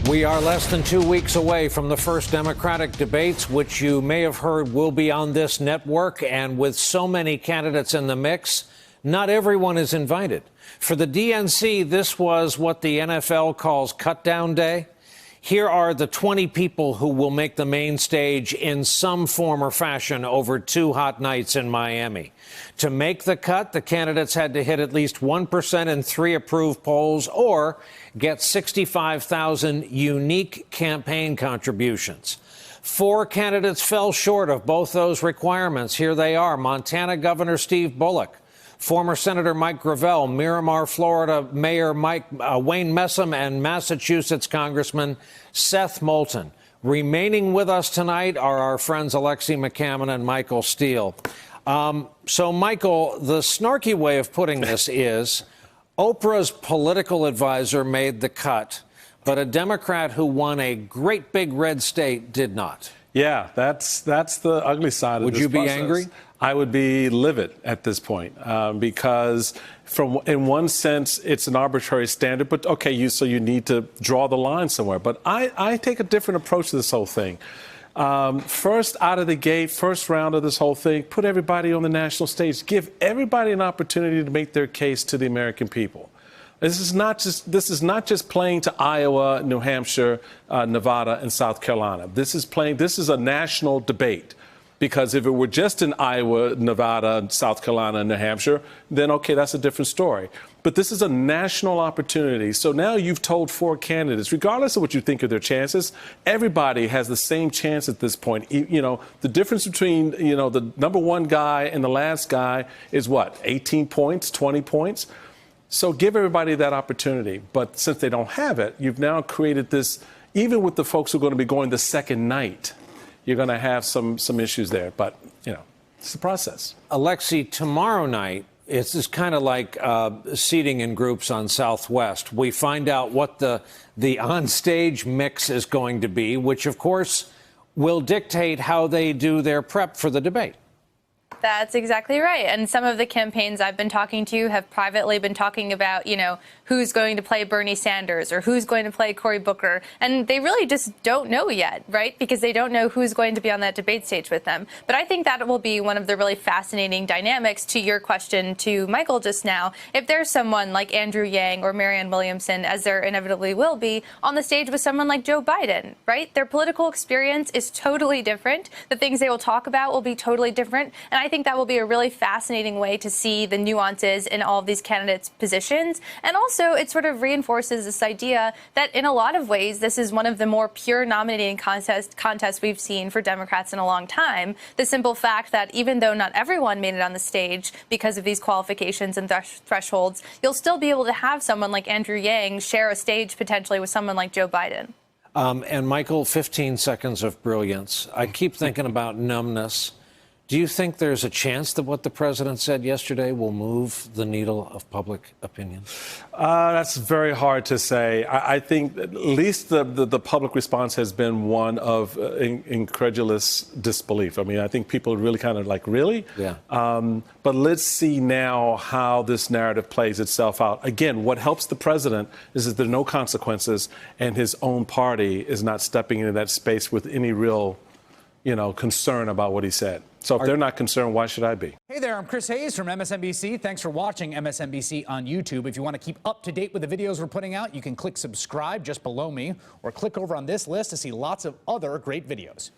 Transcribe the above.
We are less than 2 weeks away from the first Democratic debates, which you may have heard will be on this network. And with so many candidates in the mix, not everyone is invited. For the DNC, this was what the NFL calls cut down day. Here are the 20 people who will make the main stage in some form or fashion over 2 hot nights in Miami. To make the cut, the candidates had to hit at least 1% in 3 approved polls or get 65,000 unique campaign contributions. 4 candidates fell short of both those requirements. Here they are: Montana Governor Steve Bullock, former Senator Mike Gravel, Miramar, Florida Mayor Wayne Messam, and Massachusetts Congressman Seth Moulton. Remaining with us tonight are our friends Alexei McCammon and Michael Steele. So, Michael, the snarky way of putting this is Oprah's political advisor made the cut, but a Democrat who won a great big red state did not. Yeah, that's the ugly side of this process. Would you be angry? I would be livid at this point because, in one sense, it's an arbitrary standard. But OK, so you need to draw the line somewhere. But I take a different approach to this whole thing. First out of the gate, first round of this whole thing, put everybody on the national stage. Give everybody an opportunity to make their case to the American people. This is not just playing to Iowa, New Hampshire, Nevada, and South Carolina. This is a national debate. Because if it were just in Iowa, Nevada, South Carolina, and New Hampshire, then OK, that's a different story. But this is a national opportunity. So now you've told 4 candidates, regardless of what you think of their chances, everybody has the same chance at this point. You know, the difference between, the number 1 guy and the last guy is what, 18 points, 20 points? So give everybody that opportunity. But since they don't have it, you've now created this, even with the folks who are going to be going the second night, you're going to have some issues there. But, it's the process. Alexei, tomorrow night, it's kind of like seating in groups on Southwest. We find out what the on-stage mix is going to be, which, of course, will dictate how they do their prep for the debate. That's exactly right. And some of the campaigns I've been talking to have privately been talking about, who's going to play Bernie Sanders or who's going to play Cory Booker. And they really just don't know yet, right? Because they don't know who's going to be on that debate stage with them. But I think that will be one of the really fascinating dynamics to your question to Michael just now. If there's someone like Andrew Yang or Marianne Williamson, as there inevitably will be, on the stage with someone like Joe Biden, right? Their political experience is totally different. The things they will talk about will be totally different. And I think that will be a really fascinating way to see the nuances in all of these candidates' positions. And also, it sort of reinforces this idea that in a lot of ways, this is one of the more pure nominating contests we've seen for Democrats in a long time. The simple fact that even though not everyone made it on the stage because of these qualifications and thresholds, you'll still be able to have someone like Andrew Yang share a stage potentially with someone like Joe Biden. And Michael, 15 seconds of brilliance. I keep thinking about numbness. Do you think there's a chance that what the president said yesterday will move the needle of public opinion? That's very hard to say. I think at least the public response has been one of incredulous disbelief. I mean, I think people are really kind of like, really? Yeah. But let's see now how this narrative plays itself out. Again, what helps the president is that there are no consequences, and his own party is not stepping into that space with any real concern about what he said. So if they're not concerned, why should I be? Hey there, I'm Chris Hayes from MSNBC. Thanks for watching MSNBC on YouTube. If you want to keep up to date with the videos we're putting out, you can click subscribe just below me or click over on this list to see lots of other great videos.